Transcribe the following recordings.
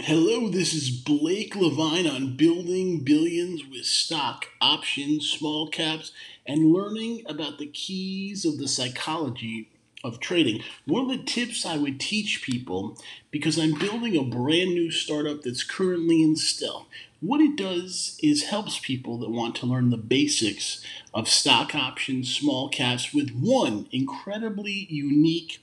Hello, this is Blake LeVine on Building Billions with Stock Options, Small Caps, and learning about the keys of the psychology of trading. One of the tips I would teach people, because I'm building a brand new startup that's currently in stealth, what it does is helps people that want to learn the basics of stock options, small caps, with one incredibly unique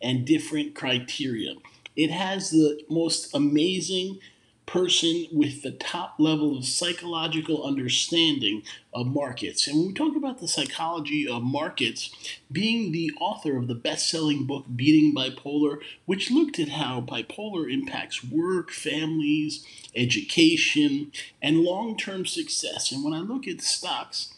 and different criteria. It has the most amazing person with the top level of psychological understanding of markets. And when we talk about the psychology of markets, being the author of the best selling book, Beating Bipolar, which looked at how bipolar impacts work, families, education, and long term success. And when I look at stocks,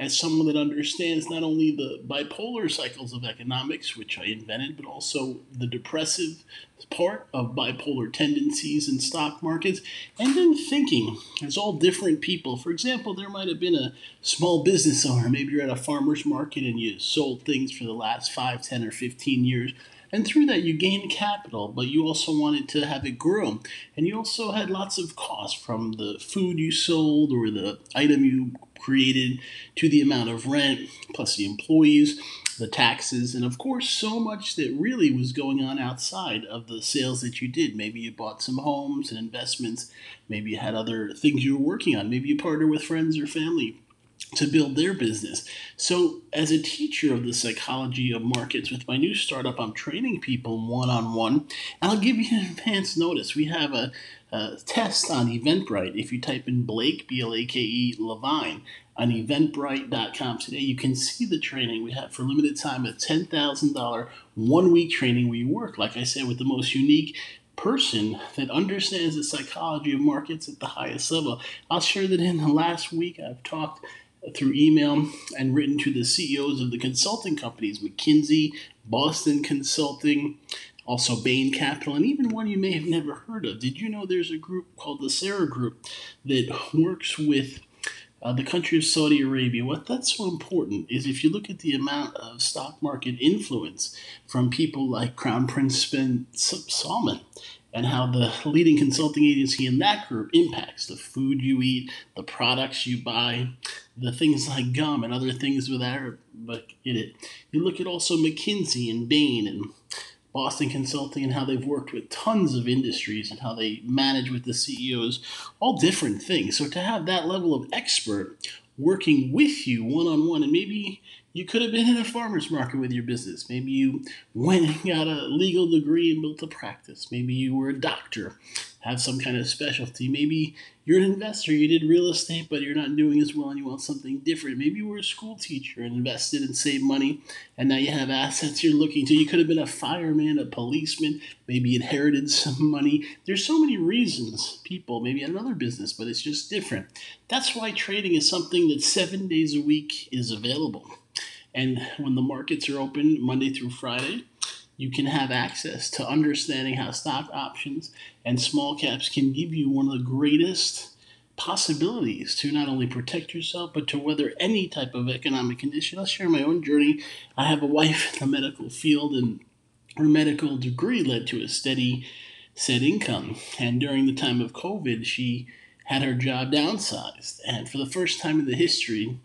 as someone that understands not only the bipolar cycles of economics, which I invented, but also the depressive part of bipolar tendencies in stock markets, and then thinking as all different people. For example, there might have been a small business owner. Maybe you're at a farmer's market and you sold things for the last 5, 10, or 15 years. And through that, you gained capital, but you also wanted to have it grow. And you also had lots of costs from the food you sold or the item you created to the amount of rent, plus the employees, the taxes, and of course, so much that really was going on outside of the sales that you did. Maybe you bought some homes and investments. Maybe you had other things you were working on. Maybe you partnered with friends or family to build their business. So, as a teacher of the psychology of markets with my new startup, I'm training people one on one. And I'll give you an advance notice. We have a test on Eventbrite. If you type in Blake, Blake Levine, on eventbrite.com today, you can see the training we have for limited time, a $10,000 1 week training where you work, like I said, with the most unique person that understands the psychology of markets at the highest level. I'll share that in the last week I've talked through email and written to the CEOs of the consulting companies, McKinsey, Boston Consulting, also Bain Capital, and even one you may have never heard of. Did you know there's a group called the Sarah Group that works with the country of Saudi Arabia? What that's so important is if you look at the amount of stock market influence from people like Crown Prince bin Salman and how the leading consulting agency in that group impacts the food you eat, the products you buy, the things like gum and other things with Arabic in it. You look at also McKinsey and Bain and Boston Consulting and how they've worked with tons of industries and how they manage with the CEOs, all different things. So to have that level of expert working with you one on one, and maybe you could have been in a farmer's market with your business. Maybe you went and got a legal degree and built a practice. Maybe you were a doctor, have some kind of specialty. Maybe you're an investor, you did real estate, but you're not doing as well and you want something different. Maybe you were a school teacher and invested and saved money, and now you have assets you're looking to. You could have been a fireman, a policeman, maybe inherited some money. There's so many reasons people maybe had another business, but it's just different. That's why trading is something that 7 days a week is available. And when the markets are open Monday through Friday, you can have access to understanding how stock options and small caps can give you one of the greatest possibilities to not only protect yourself but to weather any type of economic condition. I'll share my own journey. I have a wife in the medical field, and her medical degree led to a steady set income. And during the time of COVID, she had her job downsized. And for the first time in the history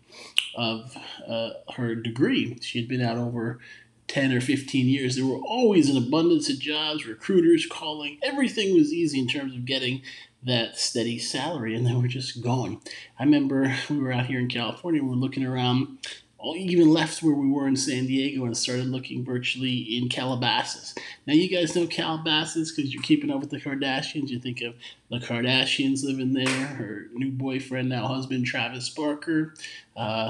of her degree, she had been out over 10 or 15 years. There were always an abundance of jobs, recruiters calling. Everything was easy in terms of getting that steady salary, and they were just gone. I remember we were out here in California, we were looking around, even left where we were in San Diego and started looking virtually in Calabasas. Now, you guys know Calabasas because you're keeping up with the Kardashians. You think of the Kardashians living there, her new boyfriend, now husband, Travis Barker,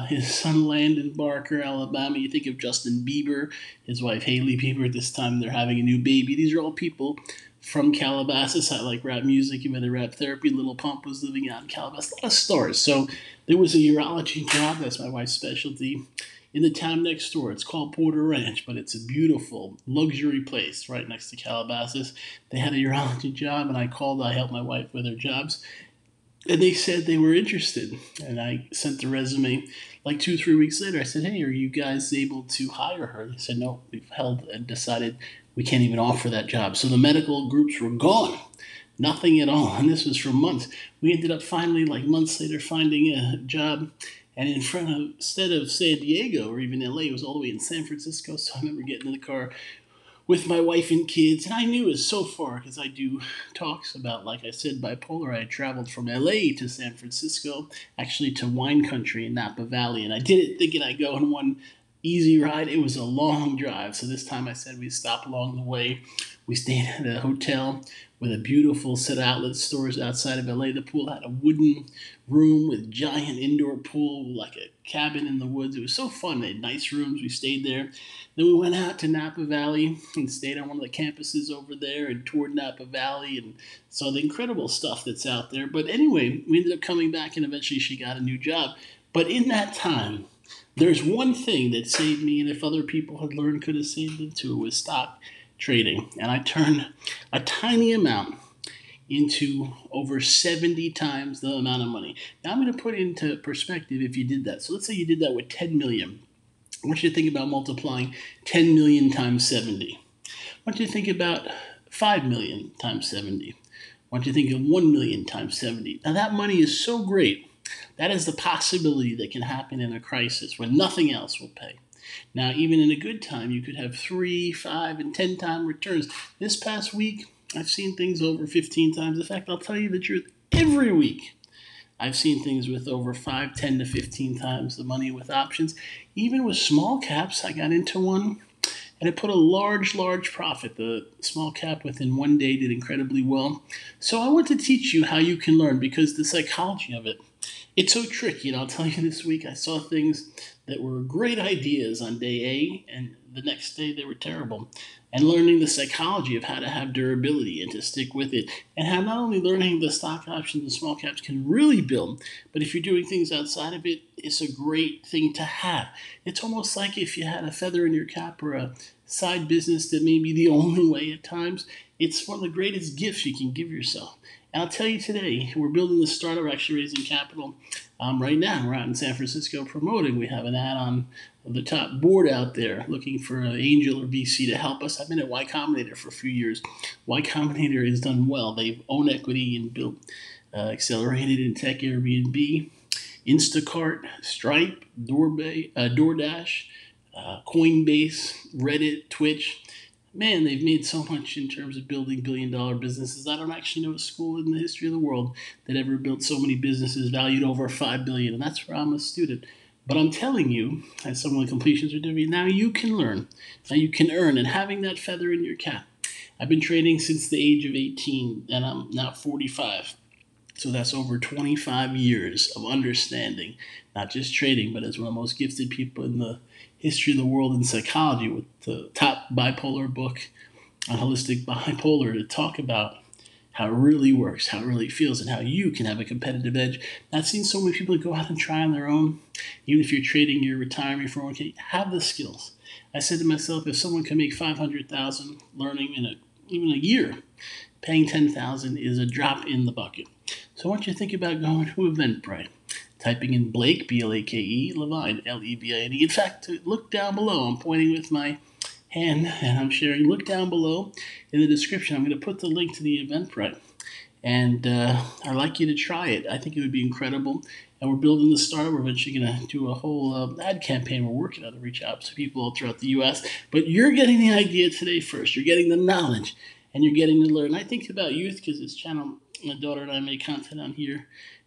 his son, Landon Barker, Alabama. You think of Justin Bieber, his wife, Hailey Bieber. At this time, they're having a new baby. These are all people from Calabasas. I like rap music, even the rap therapy. Little Pump was living out in Calabasas. A lot of stars. So there was a urology job. That's my wife's specialty. In the town next door. It's called Porter Ranch, but it's a beautiful luxury place right next to Calabasas. They had a urology job, and I called. I helped my wife with her jobs. And they said they were interested. And I sent the resume like 2, 3 weeks later. I said, hey, are you guys able to hire her? They said, no, we've held and decided we can't even offer that job. So the medical groups were gone. Nothing at all. And this was for months. We ended up finally, like months later, finding a job. And in front of, instead of San Diego or even LA, it was all the way in San Francisco. So I remember getting in the car with my wife and kids. And I knew it was so far because I do talks about, like I said, bipolar. I traveled from LA to San Francisco, actually to wine country in Napa Valley. And I did it thinking I'd go on one easy ride. It was a long drive. So this time I said we'd stop along the way. We stayed at a hotel with a beautiful set of outlet stores outside of LA. The pool had a wooden room with giant indoor pool, like a cabin in the woods. It was so fun. They had nice rooms. We stayed there. Then we went out to Napa Valley and stayed on one of the campuses over there and toured Napa Valley and saw the incredible stuff that's out there. But anyway, we ended up coming back and eventually she got a new job. But in that time, there's one thing that saved me, and if other people had learned, could have saved them too, was stock trading. And I turned a tiny amount into over 70 times the amount of money. Now I'm going to put it into perspective if you did that. So let's say you did that with 10 million. I want you to think about multiplying 10 million times 70. I want you to think about 5 million times 70. I want you to think of 1 million times 70. Now that money is so great. That is the possibility that can happen in a crisis when nothing else will pay. Now, even in a good time, you could have 3, 5, and 10 time returns. This past week, I've seen things over 15 times. In fact, I'll tell you the truth, every week I've seen things with over 5, 10 to 15 times the money with options. Even with small caps, I got into one and it put a large profit. The small cap within one day did incredibly well. So I want to teach you how you can learn because the psychology of it, it's so tricky. And I'll tell you this week, I saw things that were great ideas on day A, and the next day they were terrible. And learning the psychology of how to have durability and to stick with it, and how not only learning the stock options and small caps can really build, but if you're doing things outside of it, it's a great thing to have. It's almost like if you had a feather in your cap or a side business that may be the only way at times. It's one of the greatest gifts you can give yourself. And I'll tell you today, we're building the startup, we're actually raising capital right now. We're out in San Francisco promoting. We have an ad on the top board out there looking for an angel or VC to help us. I've been at Y Combinator for a few years. Y Combinator has done well. They've owned equity and built accelerated in tech, Airbnb, Instacart, Stripe, DoorDash, Coinbase, Reddit, Twitch. Man, they've made so much in terms of building billion-dollar businesses. I don't actually know a school in the history of the world that ever built so many businesses valued over $5 billion, and that's where I'm a student. But I'm telling you, as someone with completion certificate, now you can learn, now you can earn, and having that feather in your cap. I've been trading since the age of 18, and I'm now 45. So that's over 25 years of understanding, not just trading, but as one of the most gifted people in the history of the world in psychology with the top bipolar book on holistic bipolar to talk about how it really works, how it really feels, and how you can have a competitive edge. And I've seen so many people go out and try on their own. Even if you're trading your retirement for 401k, have the skills. I said to myself, if someone can make $500,000 learning in even a year, paying $10,000 is a drop in the bucket. So I want you to think about going to Eventbrite, typing in Blake, B-L-A-K-E, LeVine, L-E-V-I-N-E. In fact, look down below. I'm pointing with my hand and I'm sharing. Look down below in the description. I'm going to put the link to the Eventbrite. And I'd like you to try it. I think it would be incredible. And we're building the startup. We're eventually going to do a whole ad campaign. We're working on to reach out to people all throughout the U.S. But you're getting the idea today first. You're getting the knowledge. And you're getting to learn. I think about youth because this channel, my daughter and I make content on here.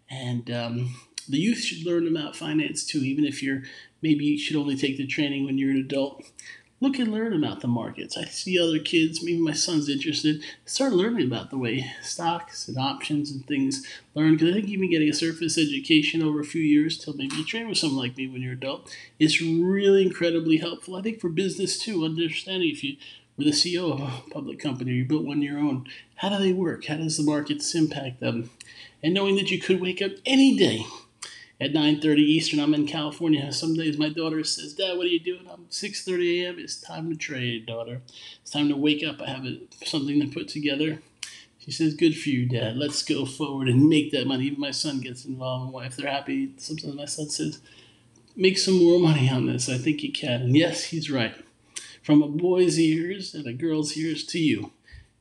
And the youth should learn about finance too, even if maybe you should only take the training when you're an adult. Look and learn about the markets. I see other kids, maybe my son's interested, start learning about the way stocks and options and things learn. Because I think even getting a surface education over a few years till maybe you train with someone like me when you're an adult is really incredibly helpful. I think for business too, understanding if you were the CEO of a public company or you built one of your own, how do they work? How does the markets impact them? And knowing that you could wake up any day at 9:30 Eastern. I'm in California. Some days my daughter says, Dad, what are you doing? I'm 6:30 a.m. It's time to trade, daughter. It's time to wake up. I have something to put together. She says, good for you, Dad. Let's go forward and make that money. Even my son gets involved. My wife, they're happy. Sometimes my son says, make some more money on this. I think you can. And yes, he's right. From a boy's ears and a girl's ears to you,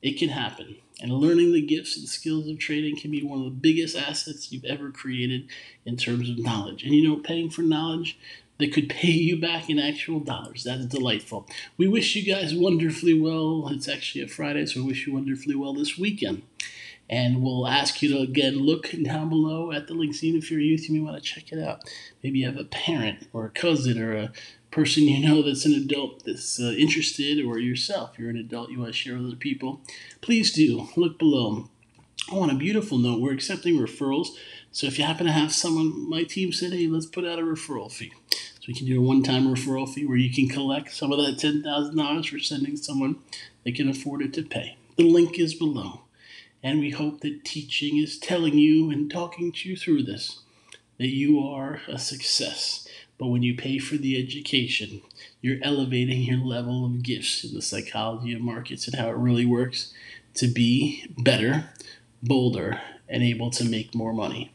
it can happen. And learning the gifts and skills of trading can be one of the biggest assets you've ever created in terms of knowledge. And paying for knowledge that could pay you back in actual dollars. That's delightful. We wish you guys wonderfully well. It's actually a Friday, so we wish you wonderfully well this weekend. And we'll ask you to, again, look down below at the links. Even if you're a youth, you may want to check it out. Maybe you have a parent or a cousin or a person that's an adult that's interested, or yourself, you're an adult, you want to share with other people. Please do. Look below. Oh, on a beautiful note, we're accepting referrals. So if you happen to have someone, my team said, hey, let's put out a referral fee. So we can do a one-time referral fee where you can collect some of that $10,000 for sending someone that can afford it to pay. The link is below. And we hope that teaching is telling you and talking to you through this that you are a success. But when you pay for the education, you're elevating your level of gifts in the psychology of markets and how it really works to be better, bolder, and able to make more money.